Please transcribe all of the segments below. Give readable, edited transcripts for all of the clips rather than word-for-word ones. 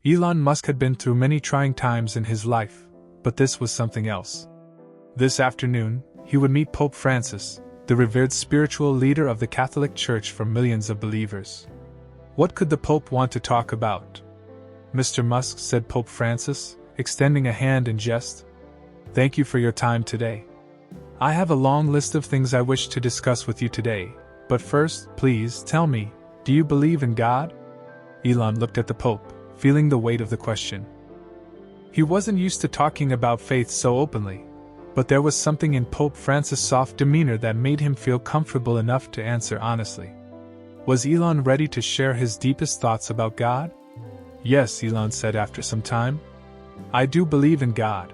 Elon Musk had been through many trying times in his life, but this was something else. This afternoon, he would meet Pope Francis, the revered spiritual leader of the Catholic Church for millions of believers. What could the Pope want to talk about? "Mr. Musk," said Pope Francis, extending a hand in jest. "Thank you for your time today. I have a long list of things I wish to discuss with you today, but first, please tell me, do you believe in God?" Elon looked at the Pope, feeling the weight of the question. He wasn't used to talking about faith so openly, but there was something in Pope Francis' soft demeanor that made him feel comfortable enough to answer honestly. Was Elon ready to share his deepest thoughts about God? "Yes," Elon said after some time. "I do believe in God.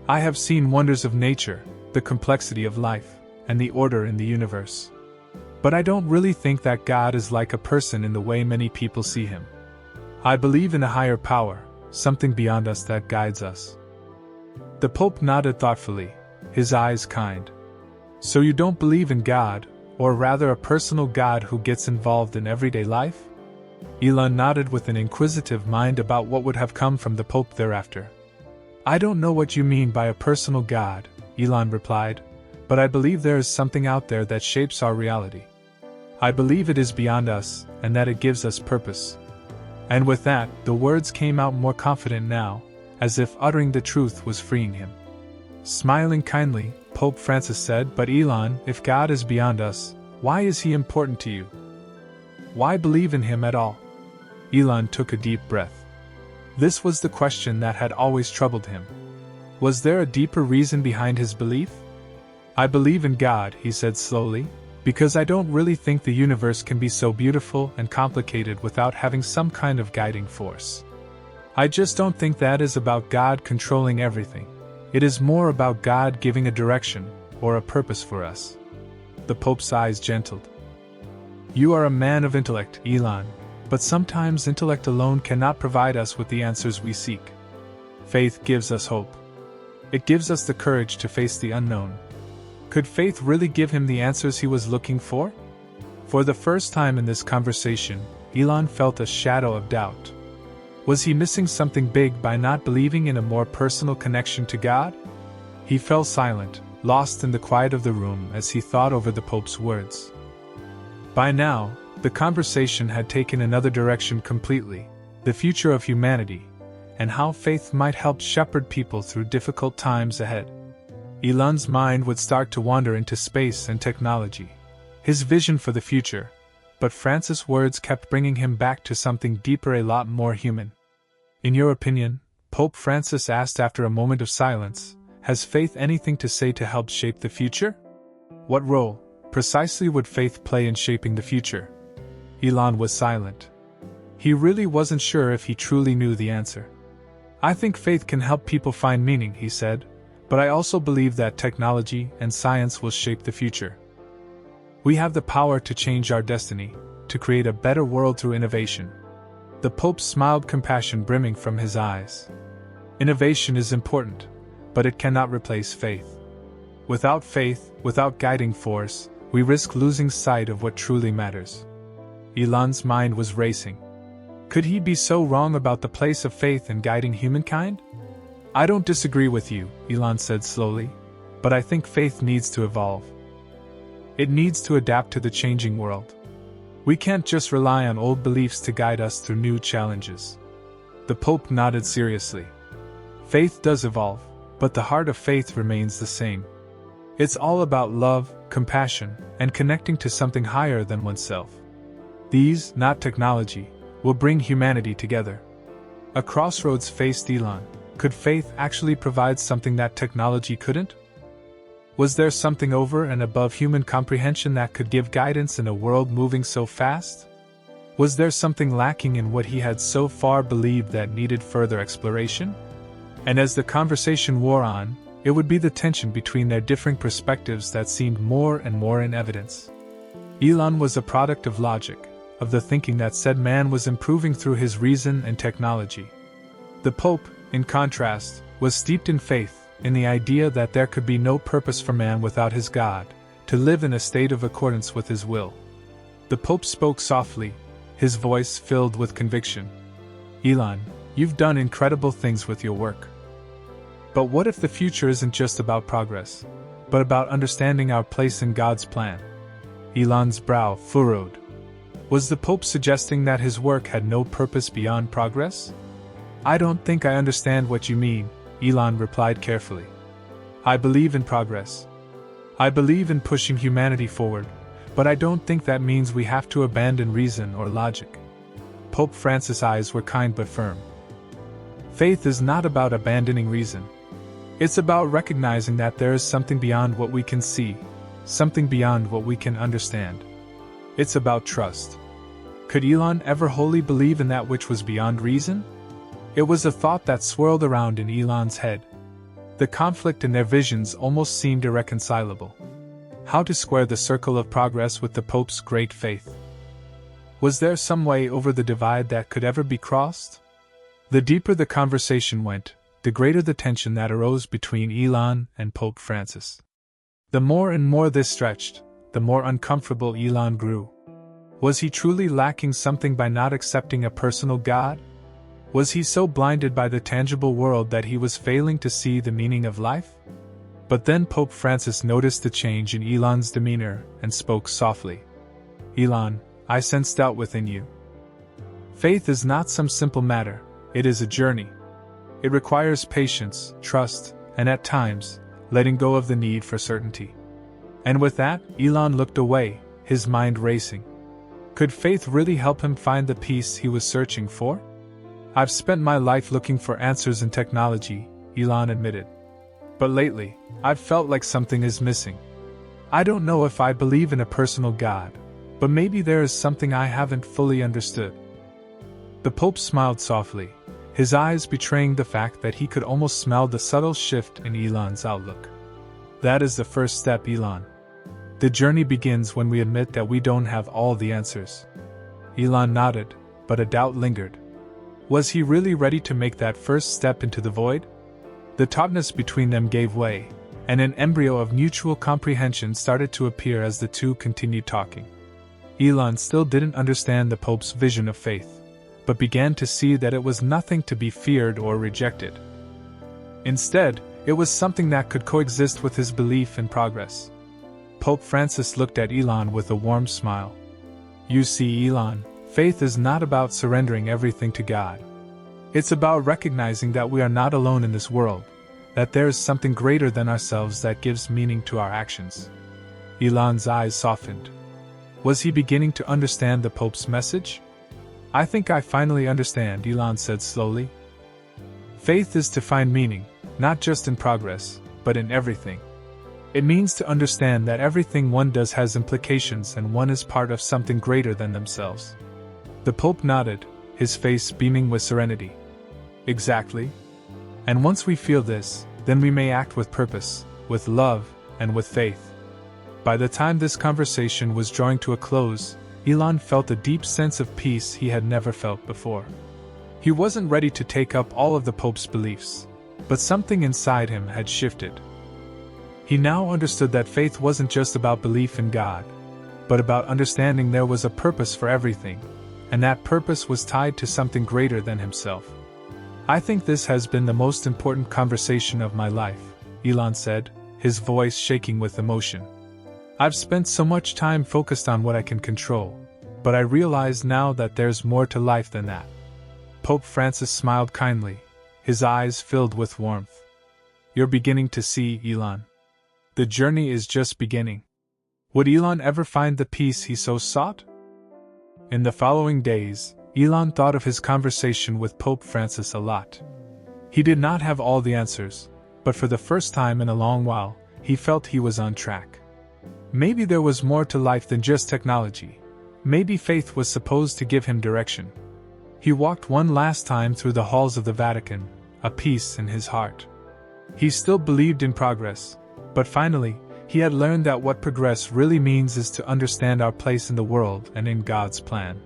I have seen wonders of nature, the complexity of life, and the order in the universe. But I don't really think that God is like a person in the way many people see him. I believe in a higher power, something beyond us that guides us." The Pope nodded thoughtfully, his eyes kind. "So you don't believe in God, or rather a personal God who gets involved in everyday life?" Elon nodded with an inquisitive mind about what would have come from the Pope thereafter. "I don't know what you mean by a personal God," Elon replied, "but I believe there is something out there that shapes our reality. I believe it is beyond us, and that it gives us purpose." And with that, the words came out more confident now, as if uttering the truth was freeing him. Smiling kindly, Pope Francis said, "But Elon, if God is beyond us, why is he important to you? Why believe in him at all?" Elon took a deep breath. This was the question that had always troubled him. Was there a deeper reason behind his belief? "I believe in God," he said slowly, "because I don't really think the universe can be so beautiful and complicated without having some kind of guiding force. I just don't think that is about God controlling everything. It is more about God giving a direction, or a purpose for us." The Pope's eyes gentled. "You are a man of intellect, Elon, but sometimes intellect alone cannot provide us with the answers we seek. Faith gives us hope. It gives us the courage to face the unknown." Could faith really give him the answers he was looking for? For the first time in this conversation, Elon felt a shadow of doubt. Was he missing something big by not believing in a more personal connection to God? He fell silent, lost in the quiet of the room as he thought over the Pope's words. By now, the conversation had taken another direction completely, the future of humanity, and how faith might help shepherd people through difficult times ahead. Elon's mind would start to wander into space and technology, his vision for the future, but Francis' words kept bringing him back to something deeper, a lot more human. "In your opinion," Pope Francis asked after a moment of silence, "has faith anything to say to help shape the future? What role, precisely, would faith play in shaping the future?" Elon was silent. He really wasn't sure if he truly knew the answer. "I think faith can help people find meaning," he said, "but I also believe that technology and science will shape the future. We have the power to change our destiny, to create a better world through innovation." The Pope smiled, compassion brimming from his eyes. "Innovation is important, but it cannot replace faith. Without faith, without guiding force, we risk losing sight of what truly matters." Elon's mind was racing. Could he be so wrong about the place of faith in guiding humankind? "I don't disagree with you," Elon said slowly, "but I think faith needs to evolve. It needs to adapt to the changing world. We can't just rely on old beliefs to guide us through new challenges." The Pope nodded seriously. "Faith does evolve, but the heart of faith remains the same. It's all about love, compassion, and connecting to something higher than oneself. These, not technology, will bring humanity together." A crossroads faced Elon. Could faith actually provide something that technology couldn't? Was there something over and above human comprehension that could give guidance in a world moving so fast? Was there something lacking in what he had so far believed that needed further exploration? And as the conversation wore on, it would be the tension between their differing perspectives that seemed more and more in evidence. Elon was a product of logic, of the thinking that said man was improving through his reason and technology. The Pope, in contrast, was steeped in faith, in the idea that there could be no purpose for man without his God, to live in a state of accordance with his will. The Pope spoke softly, his voice filled with conviction. "Elon, You've done incredible things with your work. But what if the future isn't just about progress, but about understanding our place in God's plan? Elon's brow furrowed. Was the Pope suggesting that his work had no purpose beyond progress? I don't think I understand what you mean, Elon replied carefully. I believe in progress. I believe in pushing humanity forward, but I don't think that means we have to abandon reason or logic. Pope Francis' eyes were kind but firm. Faith is not about abandoning reason. It's about recognizing that there is something beyond what we can see, something beyond what we can understand. It's about trust. Could Elon ever wholly believe in that which was beyond reason? It was a thought that swirled around in Elon's head. The conflict in their visions almost seemed irreconcilable. How to square the circle of progress with the Pope's great faith? Was there some way over the divide that could ever be crossed? The deeper the conversation went, the greater the tension that arose between Elon and Pope Francis. The more and more this stretched, the more uncomfortable Elon grew. Was he truly lacking something by not accepting a personal God? Was he so blinded by the tangible world that he was failing to see the meaning of life? But then Pope Francis noticed the change in Elon's demeanor and spoke softly. Elon, I sense doubt within you. Faith is not some simple matter, it is a journey. It requires patience, trust, and at times, letting go of the need for certainty. And with that, Elon looked away, his mind racing. Could faith really help him find the peace he was searching for? I've spent my life looking for answers in technology, Elon admitted. But lately, I've felt like something is missing. I don't know if I believe in a personal God, but maybe there is something I haven't fully understood. The Pope smiled softly, his eyes betraying the fact that he could almost smell the subtle shift in Elon's outlook. That is the first step, Elon. The journey begins when we admit that we don't have all the answers. Elon nodded, but a doubt lingered. Was he really ready to make that first step into the void? The tautness between them gave way, and an embryo of mutual comprehension started to appear as the two continued talking. Elon still didn't understand the Pope's vision of faith, but began to see that it was nothing to be feared or rejected. Instead, it was something that could coexist with his belief in progress. Pope Francis looked at Elon with a warm smile. You see, Elon, faith is not about surrendering everything to God. It's about recognizing that we are not alone in this world, that there is something greater than ourselves that gives meaning to our actions. Elon's eyes softened. Was he beginning to understand the Pope's message? I think I finally understand, Elon said slowly. Faith is to find meaning, not just in progress, but in everything. It means to understand that everything one does has implications and one is part of something greater than themselves. The Pope nodded, his face beaming with serenity. Exactly. And once we feel this, then we may act with purpose, with love, and with faith. By the time this conversation was drawing to a close, Elon felt a deep sense of peace he had never felt before. He wasn't ready to take up all of the Pope's beliefs, but something inside him had shifted. He now understood that faith wasn't just about belief in God, but about understanding there was a purpose for everything, and that purpose was tied to something greater than himself. I think this has been the most important conversation of my life, Elon said, his voice shaking with emotion. I've spent so much time focused on what I can control, but I realize now that there's more to life than that. Pope Francis smiled kindly, his eyes filled with warmth. You're beginning to see, Elon. The journey is just beginning. Would Elon ever find the peace he so sought? In the following days, Elon thought of his conversation with Pope Francis a lot. He did not have all the answers, but for the first time in a long while, he felt he was on track. Maybe there was more to life than just technology. Maybe faith was supposed to give him direction. He walked one last time through the halls of the Vatican, a peace in his heart. He still believed in progress, but finally, he had learned that what progress really means is to understand our place in the world and in God's plan.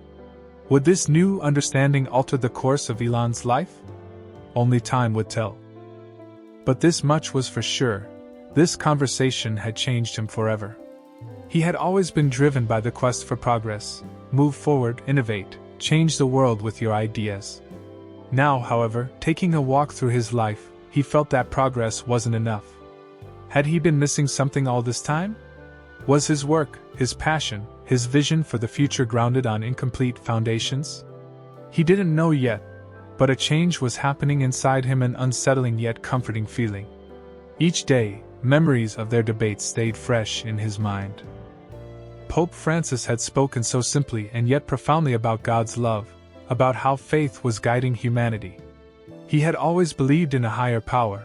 Would this new understanding alter the course of Elon's life? Only time would tell. But this much was for sure: this conversation had changed him forever. He had always been driven by the quest for progress: move forward, innovate, change the world with your ideas. Now, however, taking a walk through his life, he felt that progress wasn't enough. Had he been missing something all this time? Was his work, his passion, his vision for the future grounded on incomplete foundations? He didn't know yet, but a change was happening inside him, an unsettling yet comforting feeling. Each day, memories of their debates stayed fresh in his mind. Pope Francis had spoken so simply and yet profoundly about God's love, about how faith was guiding humanity. He had always believed in a higher power,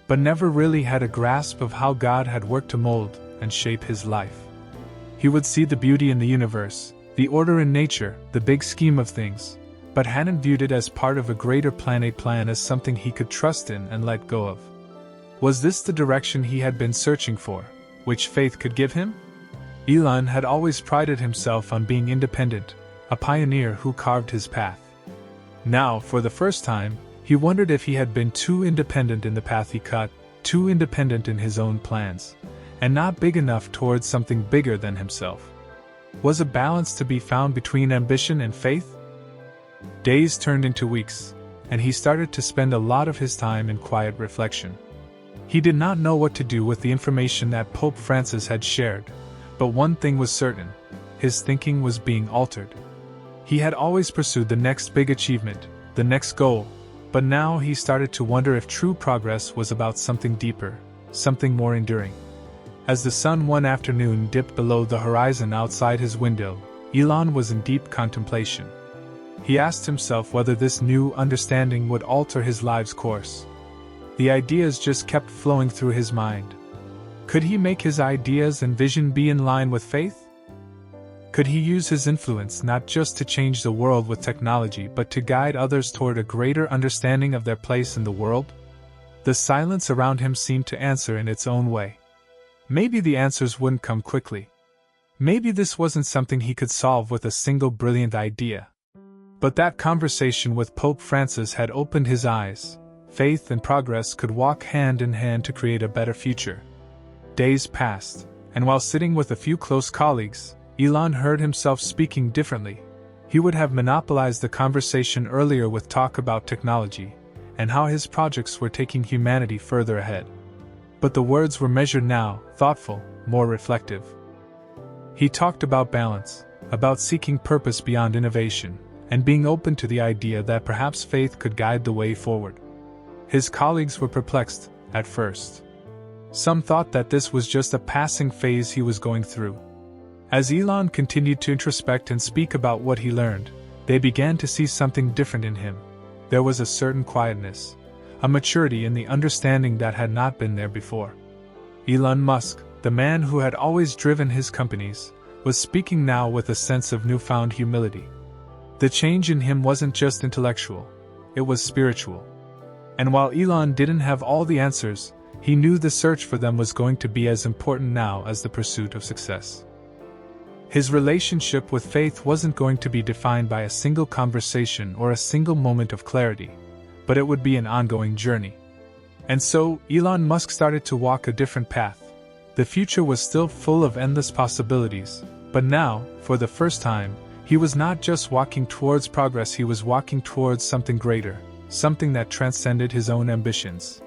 but never really had a grasp of how God had worked to mold and shape his life. He would see the beauty in the universe, the order in nature, the big scheme of things, but hadn't viewed it as part of a greater plan, a plan as something he could trust in and let go of. Was this the direction he had been searching for, which faith could give him? Elon had always prided himself on being independent, a pioneer who carved his path. Now, for the first time, he wondered if he had been too independent in the path he cut, too independent in his own plans, and not big enough towards something bigger than himself. Was a balance to be found between ambition and faith? Days turned into weeks, and he started to spend a lot of his time in quiet reflection. He did not know what to do with the information that Pope Francis had shared, but one thing was certain: his thinking was being altered. He had always pursued the next big achievement, the next goal, but now he started to wonder if true progress was about something deeper, something more enduring. As the sun one afternoon dipped below the horizon outside his window, Elon was in deep contemplation. He asked himself whether this new understanding would alter his life's course. The ideas just kept flowing through his mind. Could he make his ideas and vision be in line with faith? Could he use his influence not just to change the world with technology but to guide others toward a greater understanding of their place in the world? The silence around him seemed to answer in its own way. Maybe the answers wouldn't come quickly. Maybe this wasn't something he could solve with a single brilliant idea. But that conversation with Pope Francis had opened his eyes. Faith and progress could walk hand in hand to create a better future. Days passed, and while sitting with a few close colleagues, Elon heard himself speaking differently. He would have monopolized the conversation earlier with talk about technology, and how his projects were taking humanity further ahead. But the words were measured now, thoughtful, more reflective. He talked about balance, about seeking purpose beyond innovation, and being open to the idea that perhaps faith could guide the way forward. His colleagues were perplexed, at first. Some thought that this was just a passing phase he was going through. As Elon continued to introspect and speak about what he learned, they began to see something different in him. There was a certain quietness, a maturity in the understanding that had not been there before. Elon Musk, the man who had always driven his companies, was speaking now with a sense of newfound humility. The change in him wasn't just intellectual, it was spiritual. And while Elon didn't have all the answers, he knew the search for them was going to be as important now as the pursuit of success. His relationship with faith wasn't going to be defined by a single conversation or a single moment of clarity, but it would be an ongoing journey. And so, Elon Musk started to walk a different path. The future was still full of endless possibilities, but now, for the first time, he was not just walking towards progress, he was walking towards something greater, something that transcended his own ambitions.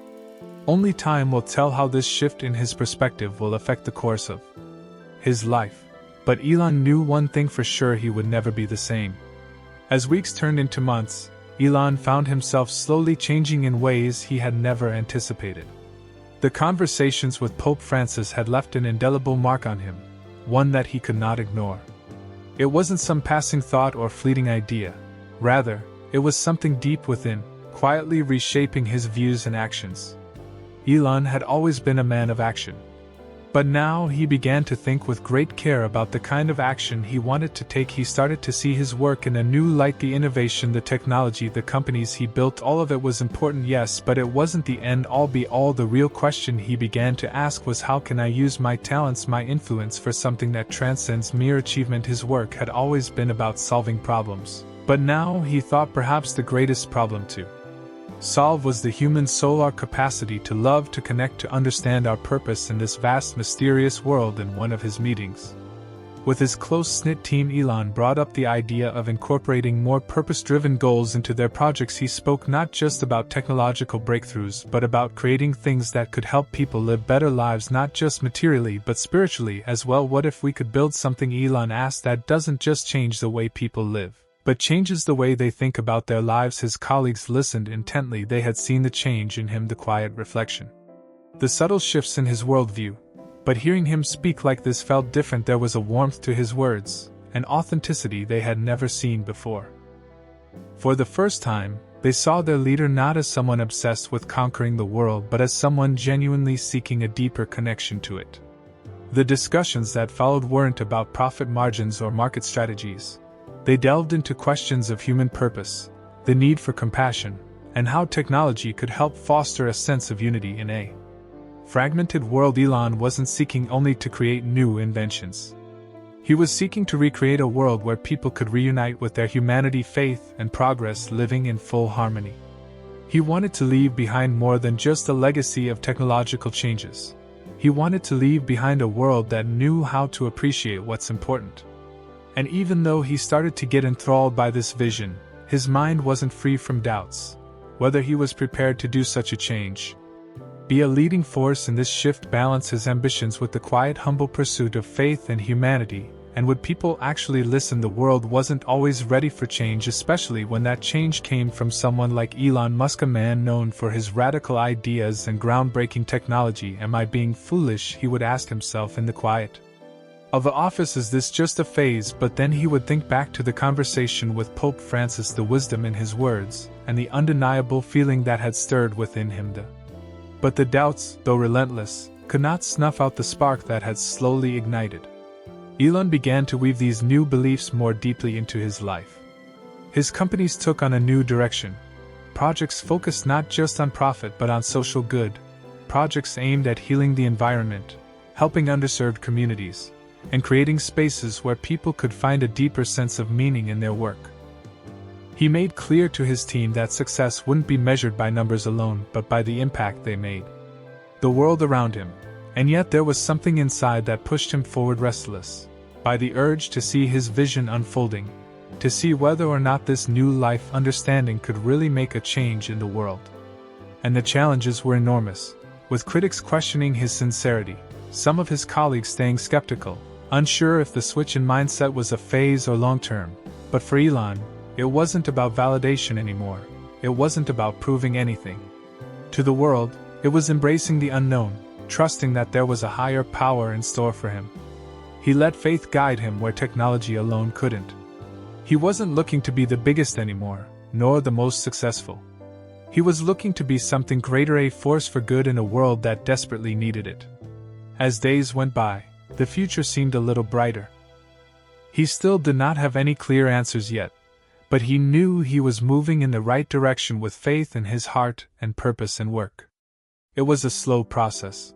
Only time will tell how this shift in his perspective will affect the course of his life. But Elon knew one thing for sure: he would never be the same. As weeks turned into months, Elon found himself slowly changing in ways he had never anticipated. The conversations with Pope Francis had left an indelible mark on him, one that he could not ignore. It wasn't some passing thought or fleeting idea. Rather, it was something deep within, quietly reshaping his views and actions. Elon had always been a man of action. But now he began to think with great care about the kind of action he wanted to take. He started to see his work in a new light. The innovation, the technology, the companies he built, all of it was important, yes, but it wasn't the end-all be-all. The real question he began to ask was, how can I use my talents, my influence, for something that transcends mere achievement? His work had always been about solving problems, but now he thought perhaps the greatest problem to solve was the human soul, our capacity to love, to connect, to understand our purpose in this vast, mysterious world. In one of his meetings With his close-knit team, Elon brought up the idea of incorporating more purpose-driven goals into their projects. He spoke not just about technological breakthroughs but about creating things that could help people live better lives, not just materially but spiritually as well. What if we could build something, Elon asked, that doesn't just change the way people live, but changes the way they think about their lives? His colleagues listened intently. They had seen the change in him, the quiet reflection, the subtle shifts in his worldview. But hearing him speak like this felt different. There was a warmth to his words, an authenticity they had never seen before. For the first time, they saw their leader not as someone obsessed with conquering the world but as someone genuinely seeking a deeper connection to it. The discussions that followed weren't about profit margins or market strategies. They delved into questions of human purpose, the need for compassion, and how technology could help foster a sense of unity in a fragmented world. Elon wasn't seeking only to create new inventions. He was seeking to recreate a world where people could reunite with their humanity, faith, and progress, living in full harmony. He wanted to leave behind more than just a legacy of technological changes. He wanted to leave behind a world that knew how to appreciate what's important. And even though he started to get enthralled by this vision, his mind wasn't free from doubts. Whether he was prepared to do such a change, be a leading force in this shift, balance his ambitions with the quiet, humble pursuit of faith and humanity, and would people actually listen? The world wasn't always ready for change, especially when that change came from someone like Elon Musk, a man known for his radical ideas and groundbreaking technology. Am I being foolish? He would ask himself in the quiet of the office. Is this just a phase? But then he would think back to the conversation with Pope Francis, the wisdom in his words, and the undeniable feeling that had stirred within him. But the doubts, though relentless, could not snuff out the spark that had slowly ignited. Elon began to weave these new beliefs more deeply into his life. His companies took on a new direction. Projects focused not just on profit but on social good. Projects aimed at healing the environment, helping underserved communities, and creating spaces where people could find a deeper sense of meaning in their work. He made clear to his team that success wouldn't be measured by numbers alone, but by the impact they made. The world around him, and yet there was something inside that pushed him forward, restless by the urge to see his vision unfolding, to see whether or not this new life understanding could really make a change in the world. And the challenges were enormous, with critics questioning his sincerity, some of his colleagues staying skeptical, unsure if the switch in mindset was a phase or long-term. But for Elon, it wasn't about validation anymore. It wasn't about proving anything to the world. It was embracing the unknown, trusting that there was a higher power in store for him. He let faith guide him where technology alone couldn't. He wasn't looking to be the biggest anymore, nor the most successful. He was looking to be something greater, a force for good in a world that desperately needed it. As days went by, the future seemed a little brighter. He still did not have any clear answers yet, but he knew he was moving in the right direction with faith in his heart and purpose and work. It was a slow process,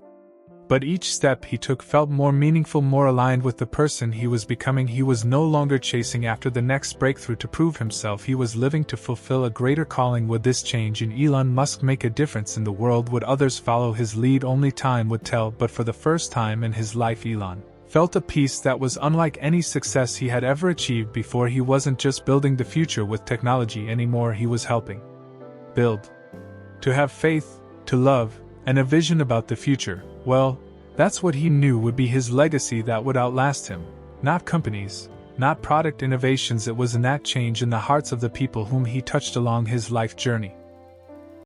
but each step he took felt more meaningful, more aligned with the person he was becoming. He was no longer chasing after the next breakthrough to prove himself. He was living to fulfill a greater calling. Would this change in Elon Musk make a difference in the world? Would others follow his lead? Only time would tell. But for the first time in his life, Elon felt a peace that was unlike any success he had ever achieved before. He wasn't just building the future with technology anymore, he was helping build. To have faith, to love, and a vision about the future. Well, that's what he knew would be his legacy that would outlast him. Not companies, not product innovations. It was in that change in the hearts of the people whom he touched along his life journey.